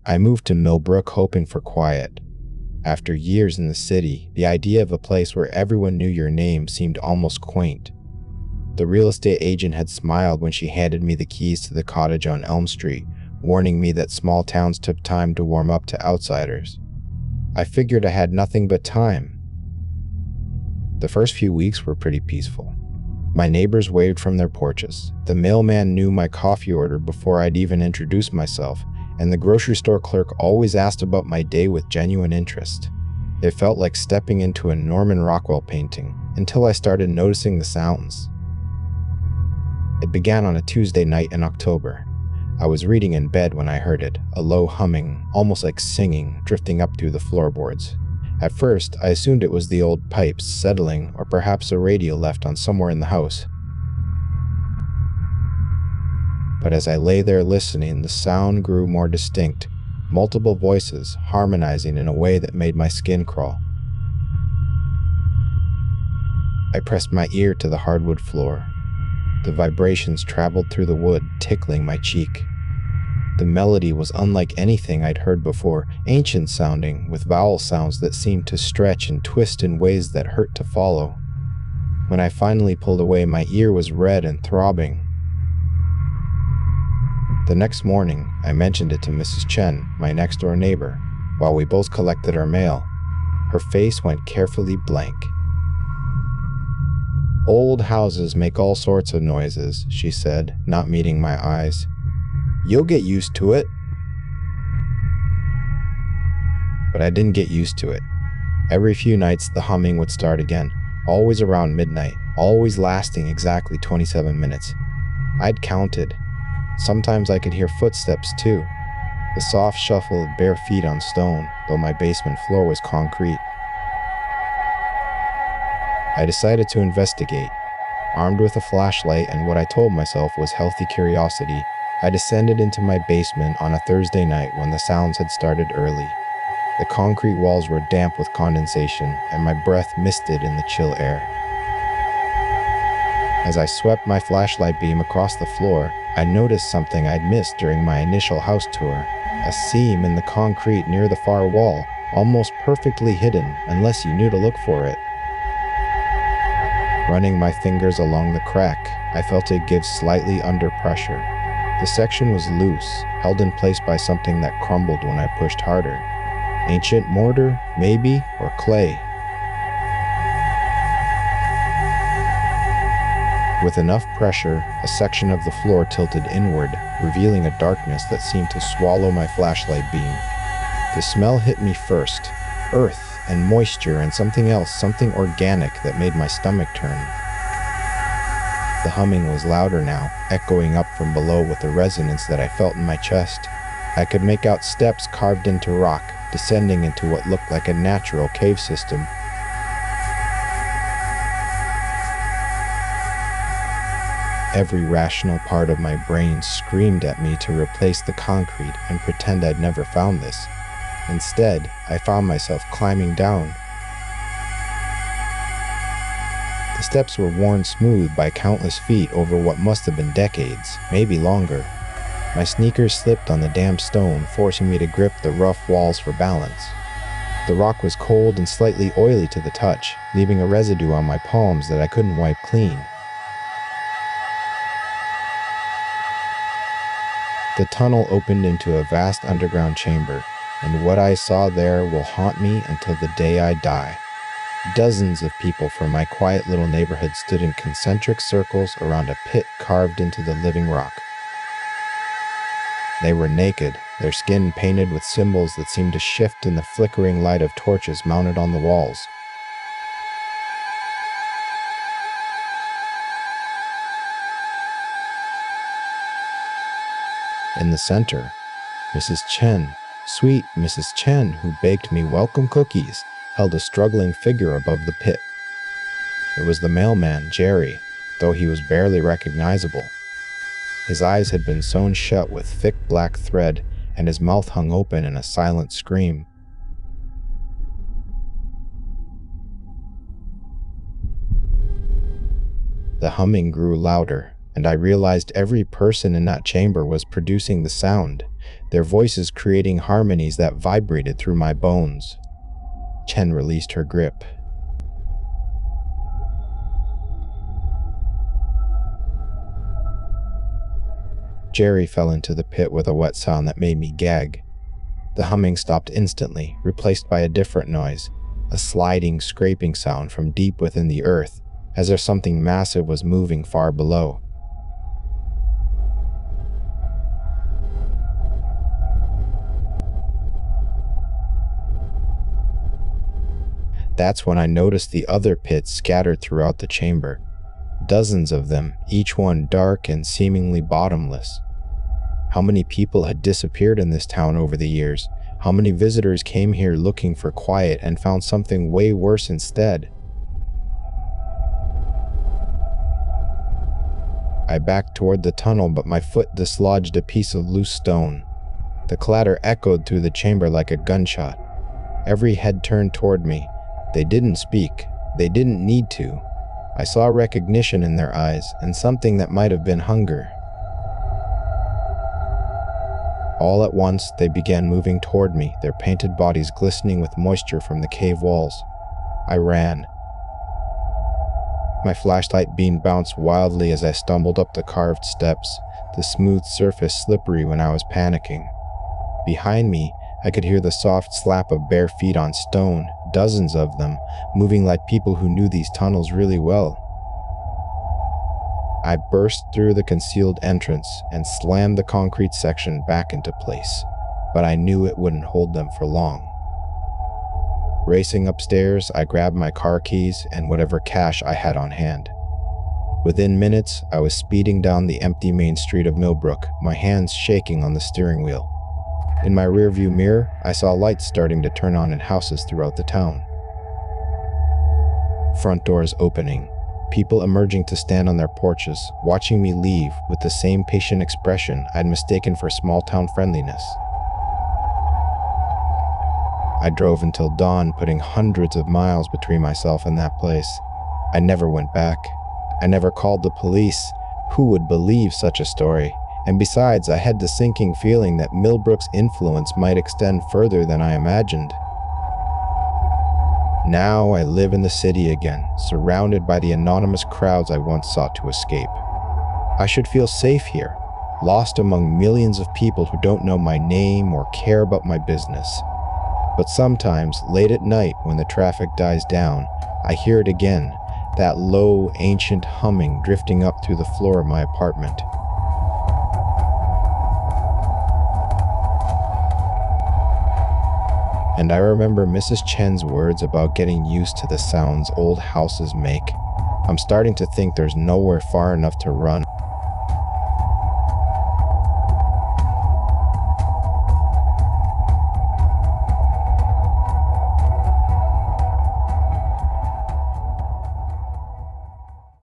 I moved to Millbrook hoping for quiet. After years in the city, the idea of a place where everyone knew your name seemed almost quaint. The real estate agent had smiled when she handed me the keys to the cottage on Elm Street, warning me that small towns took time to warm up to outsiders. I figured I had nothing but time. The first few weeks were pretty peaceful. My neighbors waved from their porches. The mailman knew my coffee order before I'd even introduced myself, and the grocery store clerk always asked about my day with genuine interest. It felt like stepping into a Norman Rockwell painting, until I started noticing the sounds. It began on a Tuesday night in October. I was reading in bed when I heard it, a low humming, almost like singing, drifting up through the floorboards. At first, I assumed it was the old pipes settling, or perhaps a radio left on somewhere in the house. But as I lay there listening, the sound grew more distinct, multiple voices harmonizing in a way that made my skin crawl. I pressed my ear to the hardwood floor. The vibrations traveled through the wood, tickling my cheek. The melody was unlike anything I'd heard before, ancient sounding, with vowel sounds that seemed to stretch and twist in ways that hurt to follow. When I finally pulled away, my ear was red and throbbing. The next morning, I mentioned it to Mrs. Chen, my next-door neighbor, while we both collected our mail. Her face went carefully blank. "Old houses make all sorts of noises," she said, not meeting my eyes. "You'll get used to it." But I didn't get used to it. Every few nights, the humming would start again, always around midnight, always lasting exactly 27 minutes. I'd counted. Sometimes I could hear footsteps too, the soft shuffle of bare feet on stone, though my basement floor was concrete. I decided to investigate. Armed with a flashlight and what I told myself was healthy curiosity, I descended into my basement on a Thursday night when the sounds had started early. The concrete walls were damp with condensation, and my breath misted in the chill air. As I swept my flashlight beam across the floor, I noticed something I'd missed during my initial house tour: a seam in the concrete near the far wall, almost perfectly hidden unless you knew to look for it. Running my fingers along the crack, I felt it give slightly under pressure. The section was loose, held in place by something that crumbled when I pushed harder. Ancient mortar, maybe, or clay. With enough pressure, a section of the floor tilted inward, revealing a darkness that seemed to swallow my flashlight beam. The smell hit me first: earth and moisture and something else, something organic that made my stomach turn. The humming was louder now, echoing up from below with a resonance that I felt in my chest. I could make out steps carved into rock, descending into what looked like a natural cave system. Every rational part of my brain screamed at me to replace the concrete and pretend I'd never found this. Instead, I found myself climbing down. The steps were worn smooth by countless feet over what must have been decades, maybe longer. My sneakers slipped on the damp stone, forcing me to grip the rough walls for balance. The rock was cold and slightly oily to the touch, leaving a residue on my palms that I couldn't wipe clean. The tunnel opened into a vast underground chamber, and what I saw there will haunt me until the day I die. Dozens of people from my quiet little neighborhood stood in concentric circles around a pit carved into the living rock. They were naked, their skin painted with symbols that seemed to shift in the flickering light of torches mounted on the walls. In the center, Mrs. Chen, sweet Mrs. Chen, who baked me welcome cookies, held a struggling figure above the pit. It was the mailman, Jerry, though he was barely recognizable. His eyes had been sewn shut with thick black thread, and his mouth hung open in a silent scream. The humming grew louder, and I realized every person in that chamber was producing the sound. their voices creating harmonies that vibrated through my bones. Chen released her grip. Jerry fell into the pit with a wet sound that made me gag. The humming stopped instantly, replaced by a different noise, a sliding, scraping sound from deep within the earth, as if something massive was moving far below. That's when I noticed the other pits scattered throughout the chamber. Dozens of them, each one dark and seemingly bottomless. How many people had disappeared in this town over the years? How many visitors came here looking for quiet and found something way worse instead? I backed toward the tunnel, but my foot dislodged a piece of loose stone. The clatter echoed through the chamber like a gunshot. Every head turned toward me. They didn't speak. They didn't need to. I saw recognition in their eyes, and something that might have been hunger. All at once, they began moving toward me, their painted bodies glistening with moisture from the cave walls. I ran. My flashlight beam bounced wildly as I stumbled up the carved steps, the smooth surface slippery when I was panicking. Behind me, I could hear the soft slap of bare feet on stone, dozens of them, moving like people who knew these tunnels really well. I burst through the concealed entrance and slammed the concrete section back into place, but I knew it wouldn't hold them for long. Racing upstairs, I grabbed my car keys and whatever cash I had on hand. Within minutes, I was speeding down the empty main street of Millbrook, my hands shaking on the steering wheel. In my rearview mirror, I saw lights starting to turn on in houses throughout the town. Front doors opening, people emerging to stand on their porches, watching me leave with the same patient expression I'd mistaken for small-town friendliness. I drove until dawn, putting hundreds of miles between myself and that place. I never went back. I never called the police. Who would believe such a story? And besides, I had the sinking feeling that Millbrook's influence might extend further than I imagined. Now I live in the city again, surrounded by the anonymous crowds I once sought to escape. I should feel safe here, lost among millions of people who don't know my name or care about my business. But sometimes, late at night when the traffic dies down, I hear it again, that low, ancient humming drifting up through the floor of my apartment. And I remember Mrs. Chen's words about getting used to the sounds old houses make. I'm starting to think there's nowhere far enough to run.